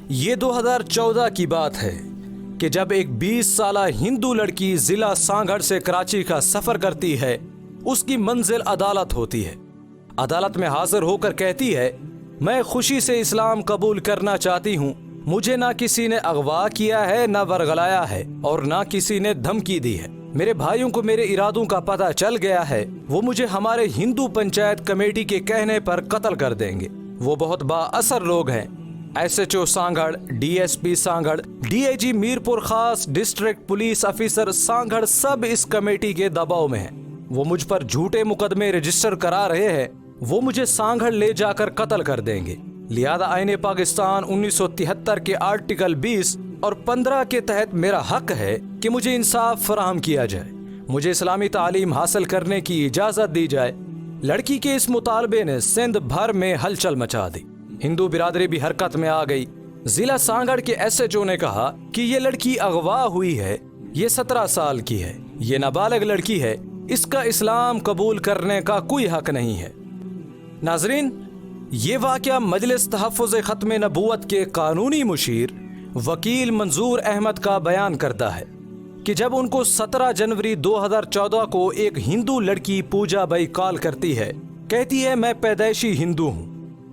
یہ 2014 کی بات ہے کہ جب ایک 20 سالہ ہندو لڑکی ضلع سانگھڑ سے کراچی کا سفر کرتی ہے، اس کی منزل عدالت ہوتی ہے۔ عدالت میں حاضر ہو کر کہتی ہے، میں خوشی سے اسلام قبول کرنا چاہتی ہوں، مجھے نہ کسی نے اغوا کیا ہے، نہ ورغلایا ہے، اور نہ کسی نے دھمکی دی ہے۔ میرے بھائیوں کو میرے ارادوں کا پتہ چل گیا ہے، وہ مجھے ہمارے ہندو پنچایت کمیٹی کے کہنے پر قتل کر دیں گے۔ وہ بہت با اثر لوگ ہیں۔ S H O Sanghar, D S P Sanghar, D I G Mirpur Khas, district police officer Sanghar سب اس کمیٹی کے دباؤ میں ہیں۔ وہ مجھ پر جھوٹے مقدمے رجسٹر کرا رہے ہیں، وہ مجھے سانگھڑ لے جا کر قتل کر دیں گے۔ لہذا آئین پاکستان 1973 کے آرٹیکل 20 اور 15 کے تحت میرا حق ہے کہ مجھے انصاف فراہم کیا جائے، مجھے اسلامی تعلیم حاصل کرنے کی اجازت دی جائے۔ لڑکی کے اس مطالبے نے سندھ بھر میں ہلچل مچا دی، ہندو برادری بھی حرکت میں آ گئی۔ ضلع سانگھڑ کے ایس ایچ او نے کہا کہ یہ لڑکی اغوا ہوئی ہے، یہ 17 سال کی ہے، یہ نابالغ لڑکی ہے، اس کا اسلام قبول کرنے کا کوئی حق نہیں ہے۔ ناظرین، یہ واقعہ مجلس تحفظ ختم نبوت کے قانونی مشیر وکیل منظور احمد کا بیان کرتا ہے کہ جب ان کو 17 جنوری 2014 کو ایک ہندو لڑکی پوجا بائی کال کرتی ہے، کہتی ہے میں پیدائشی ہندو ہوں،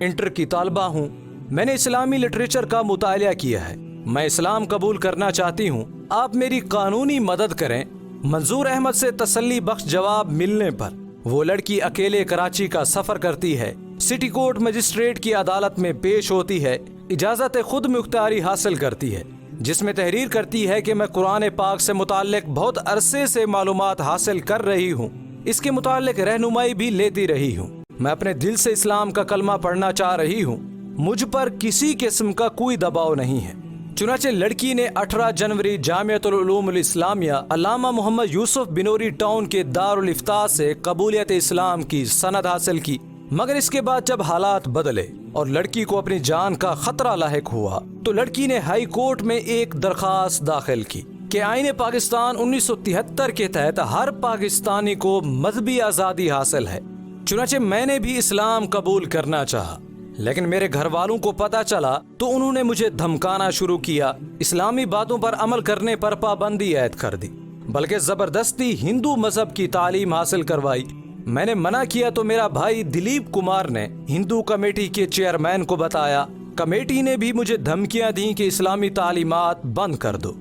انٹر کی طالبہ ہوں، میں نے اسلامی لٹریچر کا مطالعہ کیا ہے، میں اسلام قبول کرنا چاہتی ہوں، آپ میری قانونی مدد کریں۔ منظور احمد سے تسلی بخش جواب ملنے پر وہ لڑکی اکیلے کراچی کا سفر کرتی ہے، سٹی کورٹ مجسٹریٹ کی عدالت میں پیش ہوتی ہے، اجازت خود مختاری حاصل کرتی ہے، جس میں تحریر کرتی ہے کہ میں قرآن پاک سے متعلق بہت عرصے سے معلومات حاصل کر رہی ہوں، اس کے متعلق رہنمائی بھی لیتی رہی ہوں، میں اپنے دل سے اسلام کا کلمہ پڑھنا چاہ رہی ہوں، مجھ پر کسی قسم کا کوئی دباؤ نہیں ہے۔ چنانچہ لڑکی نے 18 جنوری جامعۃ العلوم الاسلامیہ علامہ محمد یوسف بنوری ٹاؤن کے دارالافتاء سے قبولیت اسلام کی سند حاصل کی، مگر اس کے بعد جب حالات بدلے اور لڑکی کو اپنی جان کا خطرہ لاحق ہوا تو لڑکی نے ہائی کورٹ میں ایک درخواست داخل کی کہ آئین پاکستان 1973 کے تحت ہر پاکستانی کو مذہبی آزادی حاصل ہے۔ چنانچہ میں نے بھی اسلام قبول کرنا چاہا، لیکن میرے گھر والوں کو پتہ چلا تو انہوں نے مجھے دھمکانا شروع کیا، اسلامی باتوں پر عمل کرنے پر پابندی عائد کر دی، بلکہ زبردستی ہندو مذہب کی تعلیم حاصل کروائی۔ میں نے منع کیا تو میرا بھائی دلیپ کمار نے ہندو کمیٹی کے چیئرمین کو بتایا، کمیٹی نے بھی مجھے دھمکیاں دیں کہ اسلامی تعلیمات بند کر دو،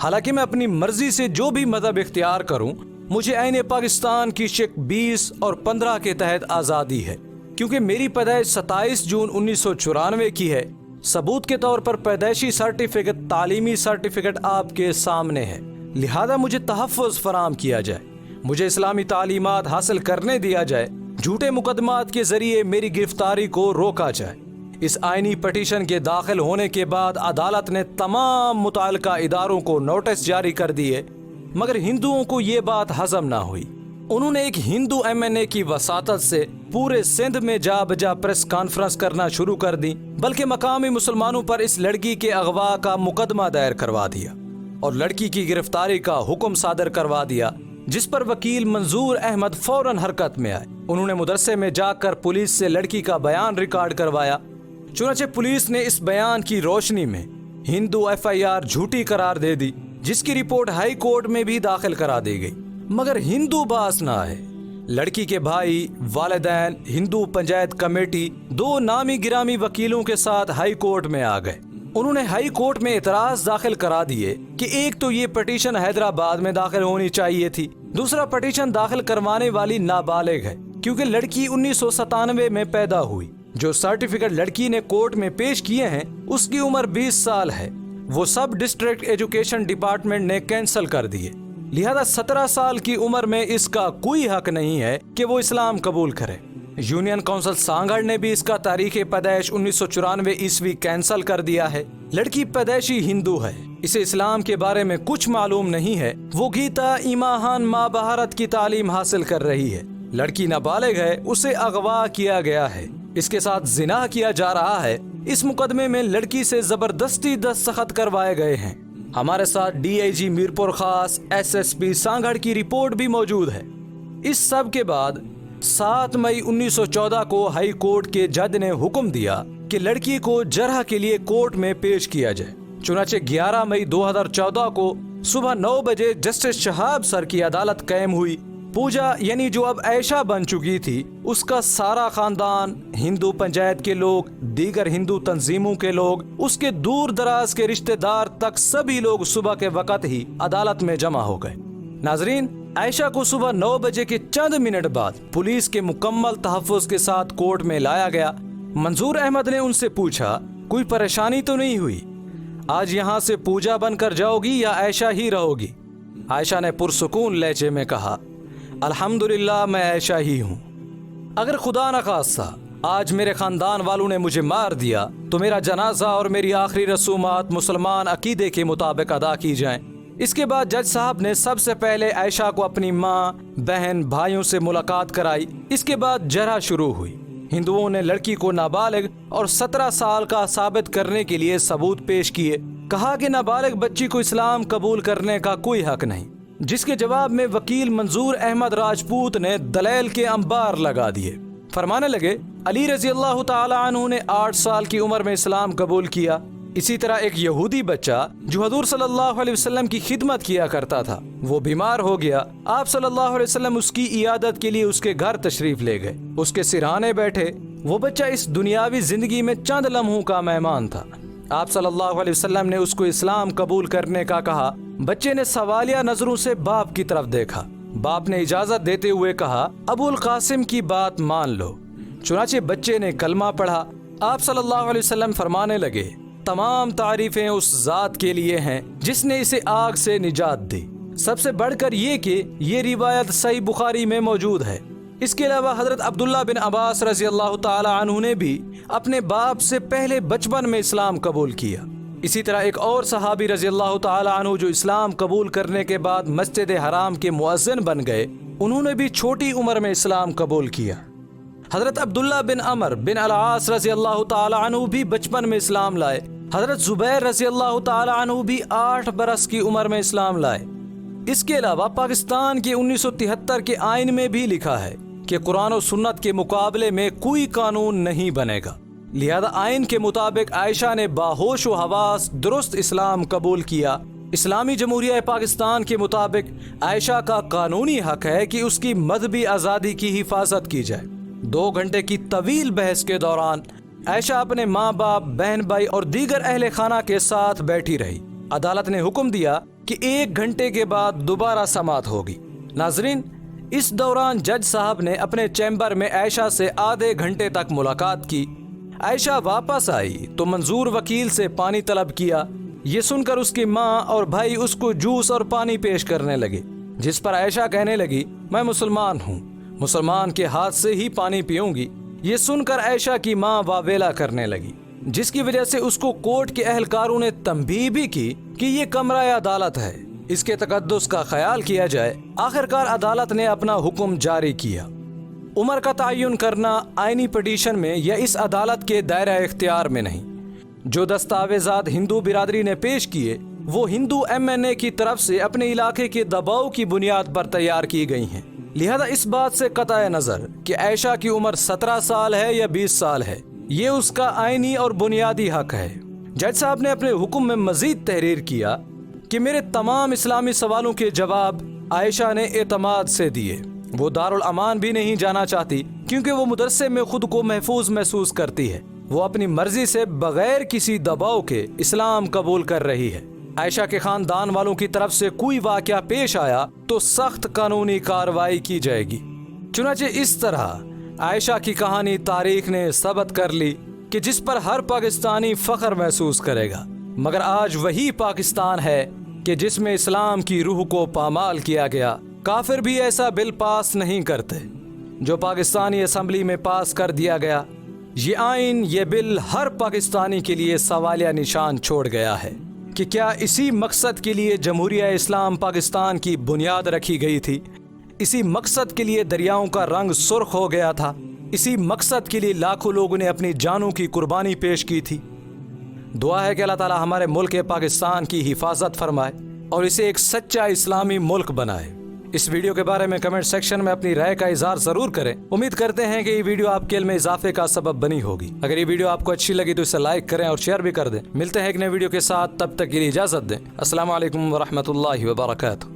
حالانکہ میں اپنی مرضی سے جو بھی مذہب اختیار کروں، مجھے آئین پاکستان کی شق 20 اور 15 کے تحت آزادی ہے، کیونکہ میری پیدائش 27 جون 1994 کی ہے۔ ثبوت کے طور پر پیدائشی سرٹیفکیٹ، تعلیمی سرٹیفکیٹ آپ کے سامنے ہے، لہذا مجھے تحفظ فراہم کیا جائے، مجھے اسلامی تعلیمات حاصل کرنے دیا جائے، جھوٹے مقدمات کے ذریعے میری گرفتاری کو روکا جائے۔ اس آئینی پٹیشن کے داخل ہونے کے بعد عدالت نے تمام متعلقہ اداروں کو نوٹس جاری کر دیے، مگر ہندوؤں کو یہ بات ہضم نہ ہوئی۔ انہوں نے ایک ہندو ایم این اے کی وساطت سے پورے سندھ میں جا بجا پریس کانفرنس کرنا شروع کر دی، بلکہ مقامی مسلمانوں پر اس لڑکی کے اغوا کا مقدمہ دائر کروا دیا اور لڑکی کی گرفتاری کا حکم صادر کروا دیا، جس پر وکیل منظور احمد فوراً حرکت میں آئے۔ انہوں نے مدرسے میں جا کر پولیس سے لڑکی کا بیان ریکارڈ کروایا۔ چنانچہ پولیس نے اس بیان کی روشنی میں ہندو ایف آئی آر جھوٹی قرار دے دی، جس کی رپورٹ ہائی کورٹ میں بھی داخل کرا دی گئی، مگر ہندو باز نہ آئے۔ لڑکی کے بھائی، والدین، ہندو پنچایت کمیٹی 2 نامی گرامی وکیلوں کے ساتھ ہائی کورٹ میں آ گئے۔ انہوں نے ہائی کورٹ میں اعتراض داخل کرا دیے کہ ایک تو یہ پٹیشن حیدرآباد میں داخل ہونی چاہیے تھی، دوسرا پٹیشن داخل کروانے والی نابالغ ہے کیونکہ لڑکی 1997 میں پیدا ہوئی، جو سرٹیفکیٹ لڑکی نے کورٹ میں پیش کیے ہیں اس کی عمر 20 سال ہے، وہ سب ڈسٹرکٹ ایجوکیشن ڈپارٹمنٹ نے کینسل کر دیے، لہذا 17 سال کی عمر میں اس کا کوئی حق نہیں ہے کہ وہ اسلام قبول کرے۔ یونین کونسل سانگھڑ نے بھی اس کا تاریخ پیدائش 1994 عیسوی کینسل کر دیا ہے۔ لڑکی پیدائشی ہندو ہے، اسے اسلام کے بارے میں کچھ معلوم نہیں ہے، وہ گیتا، ایماہان، ماں بھارت کی تعلیم حاصل کر رہی ہے۔ لڑکی نابالغ ہے، اسے اغوا کیا گیا ہے، اس کے ساتھ زنا کیا جا رہا ہے۔ اس مقدمے میں لڑکی سے زبردستی دستخط کروائے گئے ہیں۔ ہمارے ساتھ ڈی آئی جی میرپور خاص، ایس ایس پی سانگھڑ کی رپورٹ بھی موجود ہے۔ اس سب کے بعد 7 مئی 1914 کو ہائی کورٹ کے جج نے حکم دیا کہ لڑکی کو جرح کے لیے کورٹ میں پیش کیا جائے۔ چنانچہ 11 مئی 2014 کو صبح 9 بجے جسٹس شہاب سر کی عدالت قائم ہوئی۔ پوجا یعنی جو اب عائشہ بن چکی تھی، اس کا سارا خاندان، ہندو پنچایت کے لوگ، دیگر ہندو تنظیموں کے لوگ، اس کے دور دراز کے رشتہ دار تک سبھی لوگ صبح کے وقت ہی عدالت میں جمع ہو گئے۔ ناظرین، عائشہ کو صبح 9 بجے کے چند منٹ بعد پولیس کے مکمل تحفظ کے ساتھ کورٹ میں لایا گیا۔ منظور احمد نے ان سے پوچھا، کوئی پریشانی تو نہیں ہوئی؟ آج یہاں سے پوجا بن کر جاؤ گی یا عائشہ ہی رہو گی؟ عائشہ نے پرسکون لہجے میں کہا، الحمدللہ میں عائشہ ہی ہوں۔ اگر خدا نخواستہ آج میرے خاندان والوں نے مجھے مار دیا تو میرا جنازہ اور میری آخری رسومات مسلمان عقیدے کے مطابق ادا کی جائیں۔ اس کے بعد جج صاحب نے سب سے پہلے عائشہ کو اپنی ماں، بہن، بھائیوں سے ملاقات کرائی۔ اس کے بعد جرح شروع ہوئی۔ ہندوؤں نے لڑکی کو نابالغ اور 17 سال کا ثابت کرنے کے لیے ثبوت پیش کیے۔ کہا کہ نابالغ بچی کو اسلام قبول کرنے کا کوئی حق نہیں، جس کے جواب میں وکیل منظور احمد راجپوت نے دلیل کے انبار لگا دیے۔ فرمانے لگے، علی رضی اللہ تعالی عنہ نے 8 سال کی عمر میں اسلام قبول کیا۔ اسی طرح ایک یہودی بچہ جو حضور صلی اللہ علیہ وسلم کی خدمت کیا کرتا تھا، وہ بیمار ہو گیا۔ آپ صلی اللہ علیہ وسلم اس کی عیادت کے لیے اس کے گھر تشریف لے گئے، اس کے سرہانے بیٹھے۔ وہ بچہ اس دنیاوی زندگی میں چند لمحوں کا مہمان تھا۔ آپ صلی اللہ علیہ وسلم نے اس کو اسلام قبول کرنے کا کہا۔ بچے نے سوالیہ نظروں سے باپ کی طرف دیکھا۔ باپ نے اجازت دیتے ہوئے کہا، ابو القاسم کی بات مان لو۔ چنانچہ بچے نے کلمہ پڑھا۔ آپ صلی اللہ علیہ وسلم فرمانے لگے، تمام تعریفیں اس ذات کے لیے ہیں جس نے اسے آگ سے نجات دی۔ سب سے بڑھ کر یہ کہ یہ روایت صحیح بخاری میں موجود ہے۔ اس کے علاوہ حضرت عبداللہ بن عباس رضی اللہ تعالی عنہ نے بھی اپنے باپ سے پہلے بچپن میں اسلام قبول کیا۔ اسی طرح ایک اور صحابی رضی اللہ تعالی عنہ جو اسلام قبول کرنے کے بعد مسجد حرام کے مؤذن بن گئے، انہوں نے بھی چھوٹی عمر میں اسلام قبول کیا۔ حضرت عبداللہ بن عمر بن العاص رضی اللہ تعالی عنہ بھی بچپن میں اسلام لائے۔ حضرت زبیر رضی اللہ تعالی عنہ بھی 8 برس کی عمر میں اسلام لائے۔ اس کے علاوہ پاکستان کے 1973 کے آئین میں بھی لکھا ہے کہ قرآن و سنت کے مقابلے میں کوئی قانون نہیں بنے گا، لہذا آئین کے مطابق عائشہ نے باہوش و حواس درست اسلام قبول کیا۔ اسلامی جمہوریہ پاکستان کے مطابق عائشہ کا قانونی حق ہے کہ اس کی مذہبی آزادی کی حفاظت کی جائے۔ 2 گھنٹے کی طویل بحث کے دوران عائشہ اپنے ماں باپ، بہن بھائی اور دیگر اہل خانہ کے ساتھ بیٹھی رہی۔ عدالت نے حکم دیا کہ 1 گھنٹے کے بعد دوبارہ سماعت ہوگی۔ ناظرین، اس دوران جج صاحب نے اپنے چیمبر میں عائشہ سے آدھے گھنٹے تک ملاقات کی۔ عائشہ واپس آئی تو منظور وکیل سے پانی طلب کیا۔ یہ سن کر اس کی ماں اور بھائی اس کو جوس اور پانی پیش کرنے لگے، جس پر عائشہ کہنے لگی، میں مسلمان ہوں، مسلمان کے ہاتھ سے ہی پانی پیوں گی۔ یہ سن کر عائشہ کی ماں واویلا کرنے لگی، جس کی وجہ سے اس کو کورٹ کے اہلکاروں نے تنبیہ بھی کی کہ یہ کمرہ عدالت ہے، اس کے تقدس کا خیال کیا جائے۔ آخرکار عدالت نے اپنا حکم جاری کیا۔ عمر کا تعین کرنا آئینی پٹیشن میں یا اس عدالت کے دائرہ اختیار میں نہیں۔ جو دستاویزات ہندو برادری نے پیش کیے وہ ہندو MNA کی طرف سے اپنے علاقے کے دباؤ کی بنیاد پر تیار کی گئی ہیں، لہذا اس بات سے قطع نظر کہ عائشہ کی عمر 17 سال ہے یا 20 سال ہے، یہ اس کا آئینی اور بنیادی حق ہے۔ جج صاحب نے اپنے حکم میں مزید تحریر کیا کہ میرے تمام اسلامی سوالوں کے جواب عائشہ نے اعتماد سے دیے۔ وہ دارالامان بھی نہیں جانا چاہتی کیونکہ وہ مدرسے میں خود کو محفوظ محسوس کرتی ہے۔ وہ اپنی مرضی سے بغیر کسی دباؤ کے اسلام قبول کر رہی ہے۔ عائشہ کے خاندان والوں کی طرف سے کوئی واقعہ پیش آیا تو سخت قانونی کارروائی کی جائے گی۔ چنانچہ اس طرح عائشہ کی کہانی تاریخ نے ثبت کر لی کہ جس پر ہر پاکستانی فخر محسوس کرے گا، مگر آج وہی پاکستان ہے کہ جس میں اسلام کی روح کو پامال کیا گیا۔ کافر بھی ایسا بل پاس نہیں کرتے جو پاکستانی اسمبلی میں پاس کر دیا گیا۔ یہ آئین، یہ بل ہر پاکستانی کے لیے سوالیہ نشان چھوڑ گیا ہے کہ کیا اسی مقصد کے لیے جمہوریہ اسلام پاکستان کی بنیاد رکھی گئی تھی؟ اسی مقصد کے لیے دریاؤں کا رنگ سرخ ہو گیا تھا؟ اسی مقصد کے لیے لاکھوں لوگوں نے اپنی جانوں کی قربانی پیش کی تھی؟ دعا ہے کہ اللہ تعالی ہمارے ملک پاکستان کی حفاظت فرمائے اور اسے ایک سچا اسلامی ملک بنائے۔ اس ویڈیو کے بارے میں کمنٹ سیکشن میں اپنی رائے کا اظہار ضرور کریں۔ امید کرتے ہیں کہ یہ ویڈیو آپ کے علم میں اضافے کا سبب بنی ہوگی۔ اگر یہ ویڈیو آپ کو اچھی لگی تو اسے لائک کریں اور شیئر بھی کر دیں۔ ملتے ہیں ایک نئے ویڈیو کے ساتھ، تب تک کے لیے اجازت دیں۔ السلام علیکم ورحمۃ اللہ وبرکاتہ۔